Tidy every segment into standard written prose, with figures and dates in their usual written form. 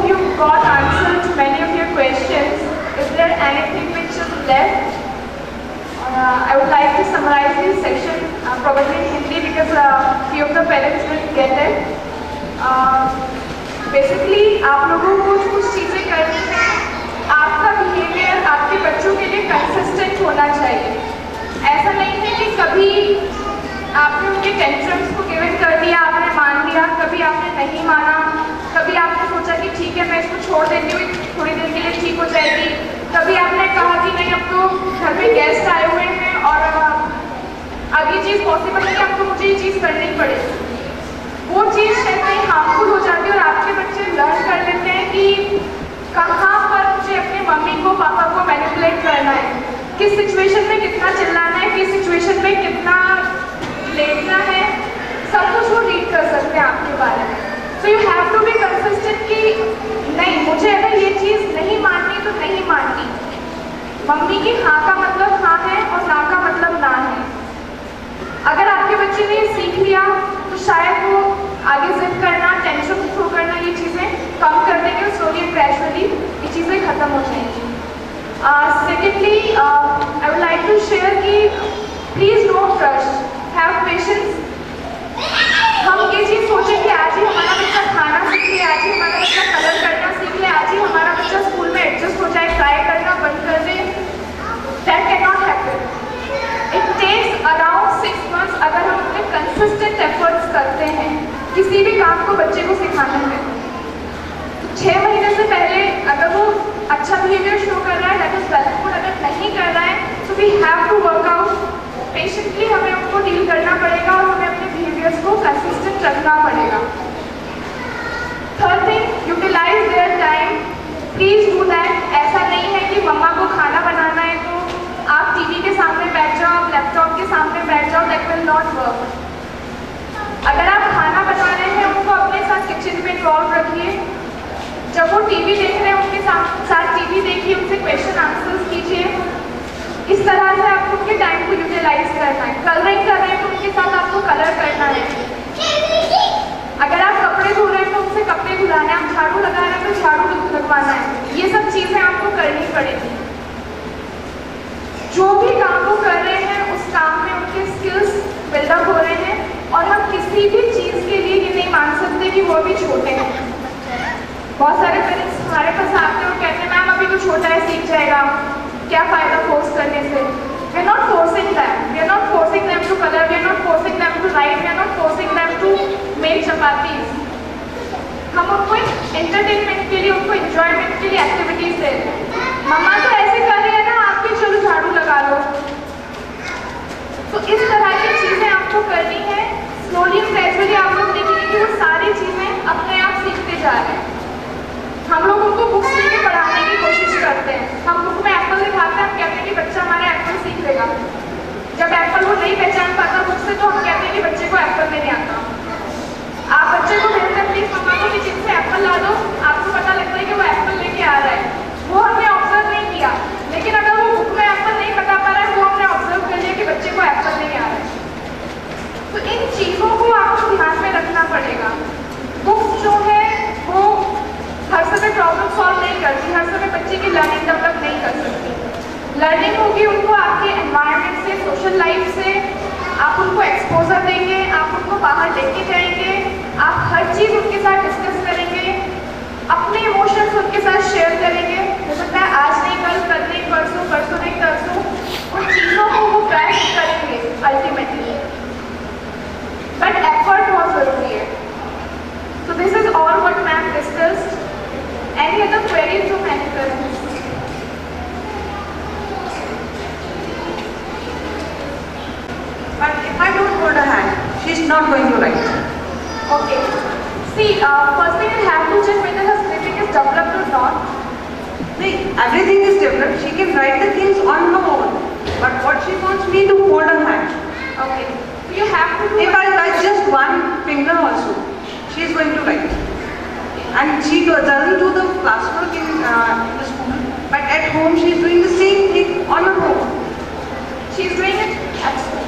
you got answer to many of your questions. Is there anything which is left? I would like to summarize this section probably in Hindi because few of the parents will get it. Basically, आप लोगों को कुछ चीज़ें करनी है, आपका behaviour आपके बच्चों के लिए कंसिस्टेंट होना चाहिए। ऐसा नहीं है कि कभी आपने उनके टेंट्रम्स को गिव इन कर दिया, आपने मान लिया, कभी आपने नहीं माना, कभी आपने सोचा कि ठीक है मैं इसको छोड़ देती हूँ, थोड़ी देर के लिए ठीक हो जाएगी, कभी आपने कहा कि नहीं अब तो घर में गेस्ट आए हुए हैं और अब ये चीज़ पॉसिबल नहीं, अब तो मुझे ये चीज़ करनी पड़ेगी। वो चीज़ शायद कहीं हार्मफुल हो जाती है और आपके बच्चे लर्न कर लेते हैं कि कहाँ पर मुझे अपने मम्मी को पापा को मैनिपुलेट करना है, किस सिचुएशन में कितना चिल्लाना है, किस सिचुएशन में कितना लेटना है, सब कुछ वो रीड कर सकते हैं आपके बारे में। So you have to be consistent कि नहीं, मुझे अगर ये चीज़ नहीं माननी तो नहीं माननी। मम्मी की हाँ का मतलब हाँ है और ना का मतलब ना है। अगर आपके बच्चे ने ये सीख लिया तो शायद वो आगे जिद करना, टेंशन थ्रो करना, ये चीज़ें कम कर देंगे, स्लोली एंड ग्रेजुअली ये चीज़ें खत्म हो जाएंगी। Secondly I would like to share कि please don't rush, have patience. हम ये चीज़ सोचें कि आज ही हमारा बच्चा खाना सीख ले, आज ही हमारा बच्चा कलर करना सीख ले, आज ही हमारा बच्चा स्कूल में एडजस्ट हो जाए, ट्राई करना बंद कर दे, that can not happen. It takes around 6 months अगर हम अपने कंसिस्टेंट एफर्ट्स करते हैं किसी भी काम को बच्चे को सिखाने में। 6 महीने से पहले अगर वो अच्छा बिहेवियर शो कर रहा है दैट इज वेल गुड, अगर नहीं कर रहा है तो we have to work out patiently, हमें उनको डील करना पड़ेगा और हमें अपने बिहेवियर्स को कंसिस्टेंट रखना पड़ेगा। Third thing, utilise their time, please do that. ऐसा नहीं है कि मम्मा को खाना बनाना है तो आप टीवी के सामने बैठ जाओ, आप लैपटॉप के सामने बैठ जाओ, दैट विल नॉट वर्क। अगर आप खाना बना रहे हैं उनको अपने साथ किचन में इन्वॉल्व रखिए। जब वो टीवी देख रहे हैं उनके साथ टीवी देखिए, उनसे क्वेश्चन आंसर्स कीजिए। इस तरह से आपको उनके टाइम को यूटिलाइज करना है। कलरिंग कर रहे हैं तो उनके साथ आपको कलर करना है। अगर आप कपड़े धो रहे हैं तो उनसे कपड़े धुलाना है, आप झाड़ू लगा रहे हैं तो झाड़ू लगवाना है। ये सब चीज़ें आपको करनी पड़ेगी। जो भी काम वो कर रहे हैं उस काम में उनके स्किल्स बिल्डअप हो रहे हैं और हम किसी भी चीज़ के लिए ये नहीं मान सकते कि वो भी छोटे हैं। बहुत सारे पेरेंट्स हमारे पास आते हैं और कहते हैं मैम अभी तो छोटा है, सीख जाएगा, क्या फ़ायदा फोर्स करने से। We are not forcing them, we are not forcing them to colour, we are not forcing them to write, we are not forcing them to make chapatis. हम उनको एंटरटेनमेंट के लिए, उनको एंजॉयमेंट के लिए एक्टिविटीज दे रहे हैं। मम्मा तो ऐसे कर रही है ना, आप भी चलो झाड़ू लगा लो। तो इस तरह की चीज़ें आपको करनी है। स्लोली एंड ग्रेजुअली आप लोग देखेंगे कि वो सारी चीज़ें अपने आप सीखते जा रहे हैं। हम लोग उनको बुक्स लेके पढ़ाने की कोशिश करते हैं। हम बुक में एप्पल दिखाते हैं, हम कहते हैं कि बच्चा हमारा एप्पल सीख लेगा। जब एप्पल वो नहीं पहचान पाता बुक से तो हम कहते हैं कि बच्चे को एप्पल नहीं आता। आप बच्चे को भेजते प्लीज मम्मा को किचन से एप्पल ला दो, आपको पता लगता है कि वो एप्पल लेके आ रहा है। वो हमने ऑब्जर्व नहीं किया, लेकिन अगर वो बुक में एप्पल नहीं बता पा रहा है वो हमने ऑब्जर्व कर लिया कि बच्चे को एप्पल नहीं आ रहा है। तो इन चीज़ों को आपको ध्यान में रखना पड़ेगा। बुक्स जो है वो हर समय प्रॉब्लम सॉल्व नहीं करती, हर समय बच्चे की लर्निंग डेवलप नहीं कर सकती। लर्निंग होगी उनको आपके एनवायरनमेंट से, सोशल लाइफ से। आप उनको एक्सपोजर देंगे, आप उनको बाहर लेके जाएंगे, आप हर चीज़ उनके साथ डिस्कस करेंगे, अपने इमोशंस उनके साथ शेयर करेंगे। हो सकता है आज नहीं कल नहीं परसों, परसों नहीं तरसों, उन चीज़ों को वो ग्रैस्प करेंगे अल्टीमेटली। बट एफर्ट बहुत ज़रूरी है। So this is all what ma'am discussed. Any other queries from any parents? But if I don't hold her hand, she's not going to write. Okay. See, first thing you have to check whether her scribbling is developed or not. See, everything is developed. She can write the things on her own. But what she wants me to hold her hand. Okay. So you have to do. If I touch just one finger also, she is going to write. And she doesn't do the classwork in the school, but at home she is doing the same thing on her own. She is doing it at school.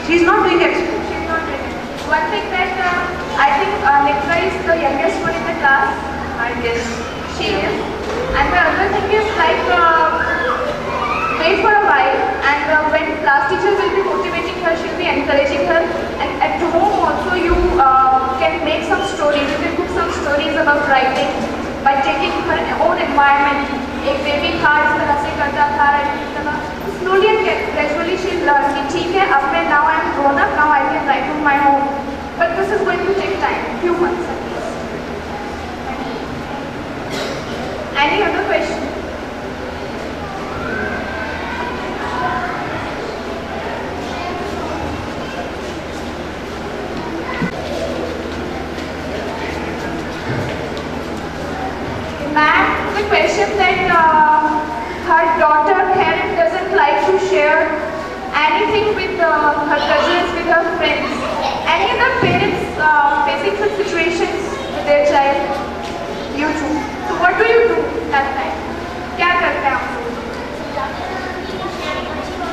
She is not doing it at school. She is not doing it. One thing that I think Netra is the youngest one in the class. I guess. Any other question? Ma'am, the question that her daughter Karen doesn't like to share anything with her cousins, with her friends. Any other parents facing such situations with their child? You too. So what do you do that time? क्या करते हैं आप लोग?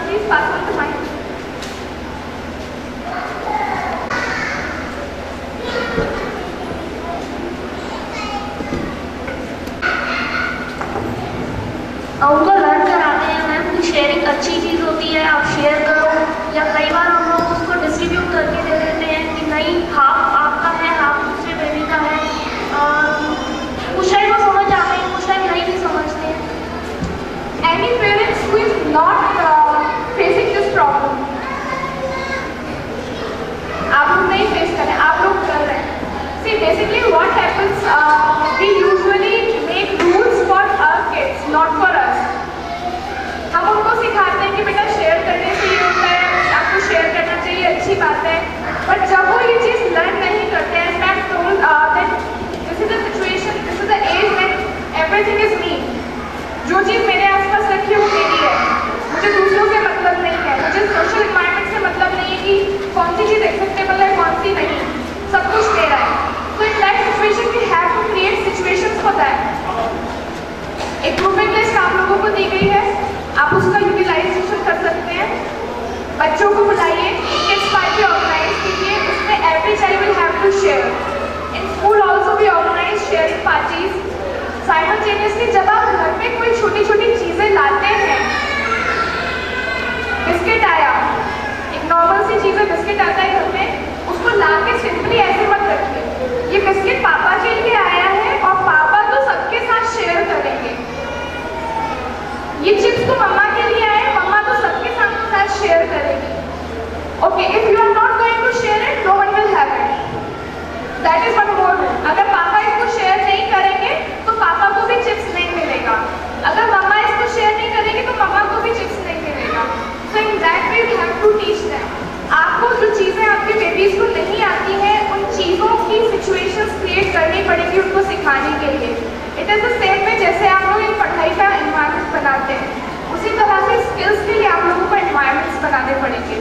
Please pass on the mic. उनको learn कराते हैं ma'am कि sharing अच्छी चीज़ होती है, आप शेयर करो। या कई बार हम लोग उसको डिस्ट्रीब्यूट करके दे देते हैं कि नहीं हाफ आपका है, हाफ दूसरे बेबी का है। कुछ टाइम को समझ आते हैं, कुछ टाइम नहीं भी समझते हैं। Any parents who is not facing this problem? आप लोग नहीं फेस कर रहे हैं, आप लोग कर रहे हैं। See, basically what happens, we usually make rules for our kids, not for us. हम उनको सिखाते हैं कि बेटा शेयर करने से ये होता है, आपको शेयर करना चाहिए, अच्छी बात है। बट जब वो ये चीज़ लर्न नहीं करते हैं, मैं told that this is the situation, this is the age when everything is me. जो चीज़ मेरे आसपास रखी है वो मेरी है, मुझे दूसरों से मतलब नहीं है, मुझे सोशल एनवायरनमेंट से मतलब नहीं है कि कौन सी चीज़ एक्सेप्टेबल है, कौन सी नहीं, सब कुछ मेरा है। So in that situation we have to create situations for that. एक ग्रुपिंग लिस्ट आप लोगों को दी गई है, आप उसका यूटिलाइजेशन कर सकते हैं। बच्चों को बुलाइए, किड्स पार्टी ऑर्गेनाइज कीजिए, उसमें every child will have to share. In school also we organise sharing parties. Simultaneously जब आप घर पे कोई छोटी छोटी चीज़ें लाते हैं, बिस्किट आया, एक नॉर्मल सी चीज़ है, बिस्किट आता है घर में, उसको ला के सिंपली ऐसे मत रखिए। ये बिस्किट पापा के लिए आया है और पापा तो सबके साथ शेयर करेंगे। ये चिप्स तो मम्मा के लिए आए, मम्मा तो सबके साथ शेयर करेगी। Okay, if you are not going to share it, no one will have it. That is one more rule. अगर पापा इसको शेयर नहीं करेंगे तो पापा को भी चिप्स नहीं मिलेगा। अगर मम्मा इसको शेयर नहीं करेगी तो मम्मा को भी चिप्स नहीं मिलेगा। So in that way you have to teach them. आपको जो चीज़ें आपके बेबीज को नहीं आती हैं, उन चीज़ों की सिचुएशंस क्रिएट करनी पड़ेगी उनको सिखाने के लिए। It is the same way जैसे आप लोग एक पढ़ाई का एनवायरनमेंट बनाते हैं, उसी तरह से स्किल्स के लिए आप लोगों को एनवायरनमेंट्स बनाने पड़ेंगे।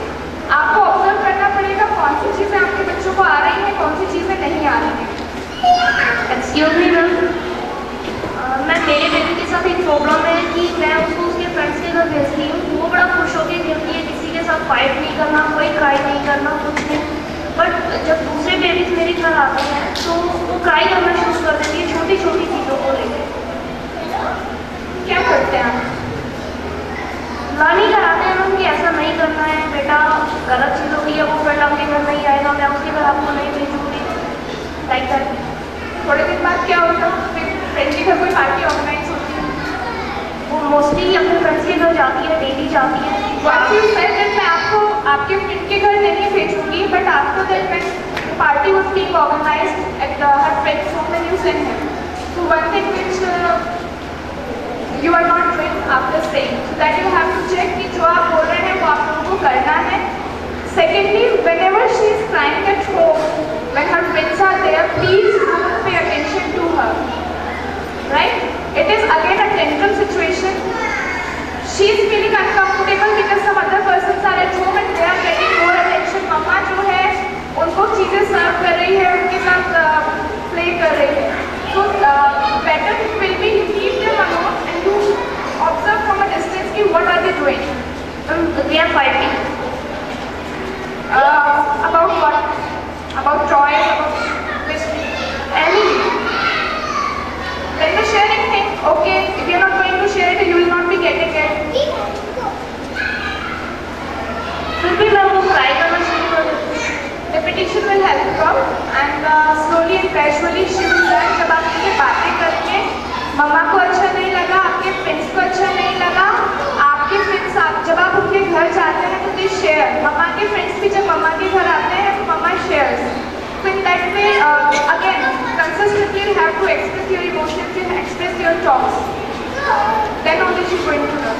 आपको ऑब्जर्व करना पड़ेगा कौन सी चीज़ें आपके बच्चों को आ रही हैं, कौन सी चीज़ें नहीं आ रही हैं। एक्सक्यूज मी मैम, मैं मेरे बेबी के साथ एक प्रॉब्लम है कि मैं उसको उसके फ्रेंड्स के घर भेजती हूँ, वो बड़ा खुश होकर खेलती है, किसी के साथ फाइट नहीं करना, कोई क्राई नहीं करना, कुछ नहीं। बट जब दूसरे बेबीज मेरे घर आते हैं तो वो क्राई करना शुरू कर देती है छोटी छोटी चीज़ों को लेकर। क्या करते हैं आप? लर्निंग कराते हैं मैम कि ऐसा नहीं करना है बेटा, गलत चीज़ होती है, वो फ्रेंड आपके घर नहीं आएगा, मैं उसके घर आपको नहीं भेजूँगी, लाइक दैट। थोड़े दिन बाद क्या होता है, फिर फ्रेंड के घर कोई पार्टी ऑर्गेनाइज होती है, वो मोस्टली अपने फ्रेंड्स के घर जाती है, डेली जाती है। Once you said that मैं आपको आपके फ्रेंड के घर नहीं भेजूंगी, but after that when party was being organized at her friend's home, then you sent him. So one thing which you are not doing after saying, so that you have to check कि जो आप बोल रहे हैं वो आप लोगों को करना है। Secondly, whenever she is crying at home, when her friends are there, please don't pay attention to her. Right? It is again a tantrum situation. She is feeling uncomfortable because some other persons are at home and they are getting more attention. मम्मा जो है उनको चीज़ें सर्व कर रही है, उनके साथ play कर रही है। So better it will be you keep them alone and you observe from a distance कि what are they doing. We are fighting. About what? About toys, about which anything. Then the sharing thing. Okay, if you are not going to share it, you will not be getting it. फिर भी मैं वो try करना शुरू कर देती हूँ। Repetition will help you out and slowly and gradually she will learn। जब आप उनसे बातें करके मम्मा को अच्छा नहीं लगा, आपके फ्रेंड्स को अच्छा नहीं लगा, आपके फ्रेंड्स जब आप उनके घर जाते हैं तो दे शेयर। मम्मा के फ्रेंड्स भी जब मम्मा के घर आते हैं तो मम्मा shares. So in that way, again, consistently you have to express your emotions, you express your clear talks. Then only she is going to learn.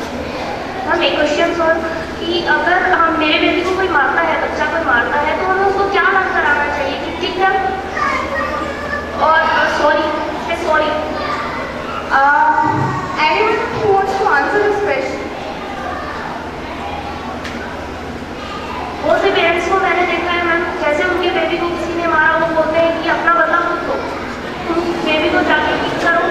Ma'am एक क्वेश्चन सर कि अगर हम मेरे बेबी को कोई मारता है, बच्चा कोई मारता है, तो हमें उसको क्या लर्न कराना चाहिए कि ठीक है और sorry Anyone who wants to answer this question? बहुत से पेरेंट्स को मैंने देखा है मैम, जैसे उनके बेबी को किसी ने मारा वो बोलते हैं कि अपना बदला खुद लो, तुम बेबी को जाके ठीक करो।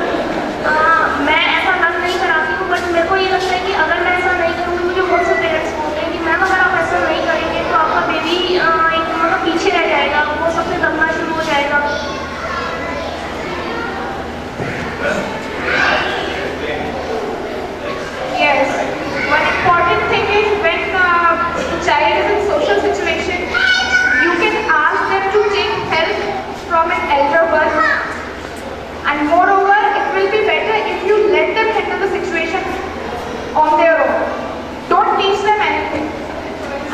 मैं ऐसा लर्न नहीं कराती हूँ, बट मेरे को ये लगता है कि अगर मैं ऐसा नहीं करूँगी, मुझे बहुत से पेरेंट्स बोलते हैं कि मैम अगर आप ऐसा नहीं करेंगे तो आपका बेबी एक मतलब पीछे रह जाएगा, वो सबसे दबना शुरू हो जाएगा। Yes. One important thing is when the child is in social situation, you can ask them to take help from an elder one. And moreover, it will be better if you let them handle the situation on their own. Don't teach them anything.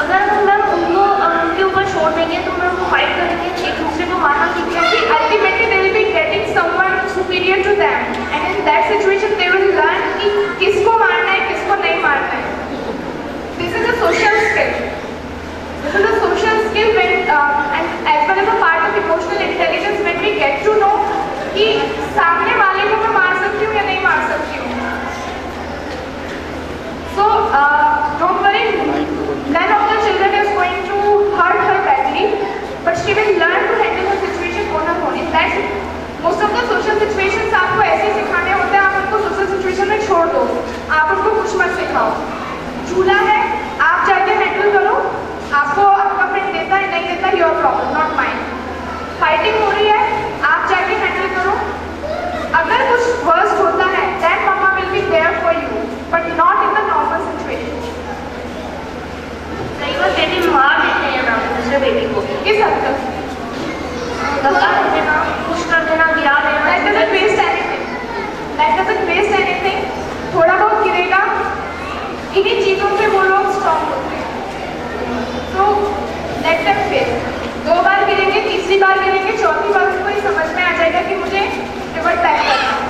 अगर ma'am उनको उनके ऊपर छोड़ देंगे तो ma'am वो fight करेंगे, एक दूसरे को मारना सीखेंगे। Ultimately, they will be getting someone superior to them. And in that situation, they will learn कि किसको मारना है, किसको नहीं मारना है. This is a social skill. This is a social skill when, and as well as a part of emotional intelligence when we get to know कि सामने वाले को मैं मार सकती हूँ या नहीं मार सकती हूँ. So, don't worry, none of the children is going to hurt her badly, but she will learn to handle the situation on her own. In that, most of the social situations आपको ऐसे सिखाने होते हैं, आप उनको social situation में छोड़ दो, आप उनको कुछ मत सिखाओ. झूला है, आप जाके हैंडल करो, आपको आपका फ्रेंड देता है नहीं देता, your problem, not mine. Fighting हो रही है, आप जाके हैंडल करो. अगर कुछ वर्स्ट होता है, then mama will be there for you, but not in the normal situation. कई बार बेबी मार देते हैं मैम दूसरे बेबी को, किस हद तक? धक्का कर देना, पुश कर देना, गिरा देना। That doesn't waste anything. That doesn't waste anything. थोड़ा बहुत गिरेगा, इन्हीं चीज़ों से वो लोग स्ट्रॉन्ग होते हैं. तो let them face. 2 बार गिरेंगे, तीसरी बार गिरेंगे, चौथी बार उनको ये समझ में आ जाएगा कि मुझे रिवर्ट बैक करना है.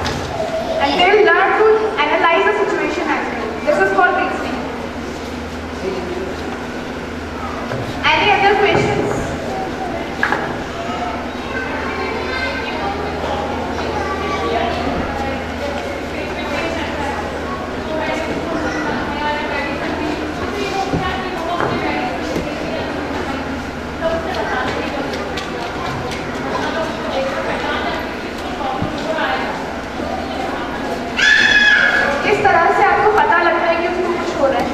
And they will learn to analyze the situation as well. This is called reasoning. Any other questions? किस तरह से आपको पता लगता है कि उसको कुछ हो रहा है?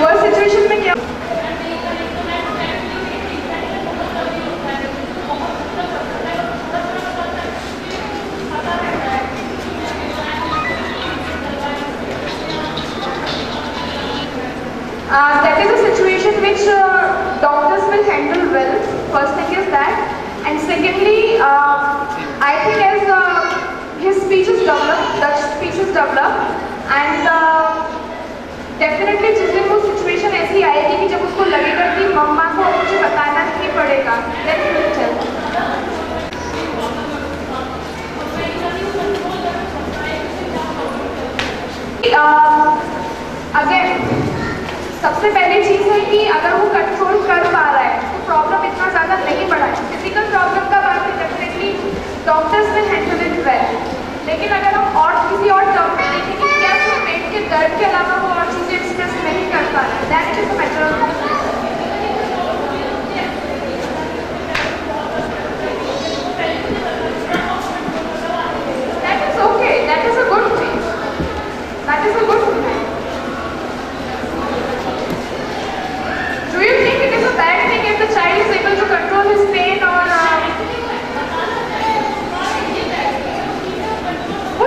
वो सिचुएशन में क्या that is a situation which doctors will handle well. First thing is that, and secondly, I think as his speech is developed, Dutch speech is developed, and definitely जिस दिन वो situation ऐसी आएगी कि जब उसको लगेगा कि मम्मा को मुझे बताना ही पड़ेगा, then he will tell. Again, सबसे पहली चीज़ है कि अगर वो कंट्रोल कर पा रहा है तो प्रॉब्लम इतना ज़्यादा नहीं बढ़ा है. फिजिकल प्रॉब्लम का बात है, definitely doctors will handle it well. लेकिन अगर हम और किसी और टर्म में देखें कि क्या वो पेट के दर्द के अलावा वो और चीज़ें एक्सप्रेस नहीं कर पा रहा है, that it is a matter of that is okay, that is a good thing, that is a good thing. Do you think it is a bad thing if the child is able to control his pain or वो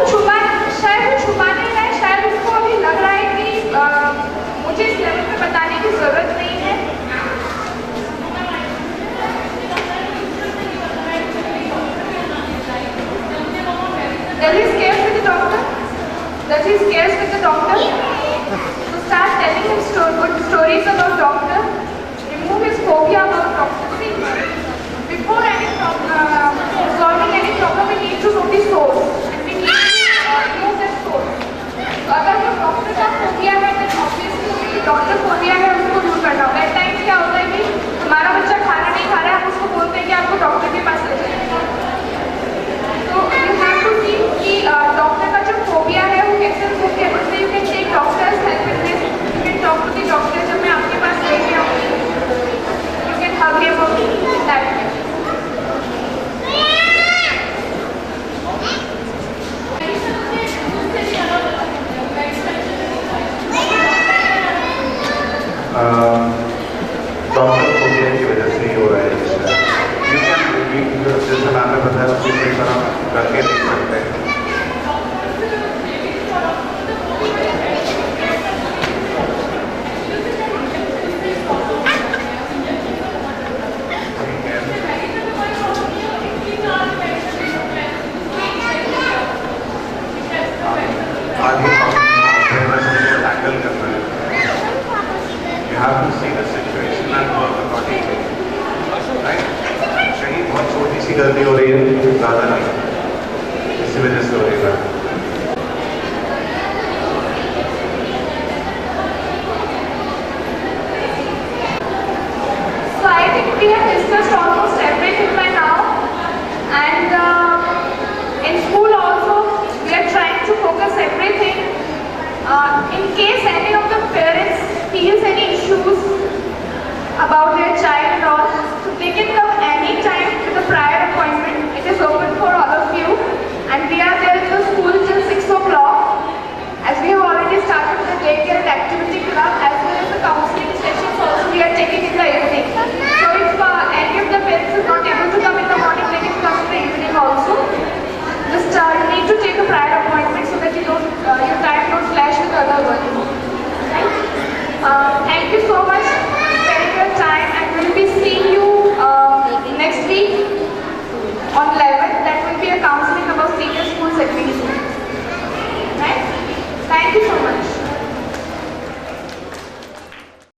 यहाँ पे बताया उसी के तरह करके देख सकते हैं। आगे टैकल करना है। You have to see the situation and work accordingly. Right? कहीं बहुत छोटी सी गलती हो रही है, ज़्यादा नहीं, इसी वजह से हो रही है। So I think we have discussed almost everything by now, and in school also we are trying to focus everything. In case any of the parents feels any issues about their child or all, so they can come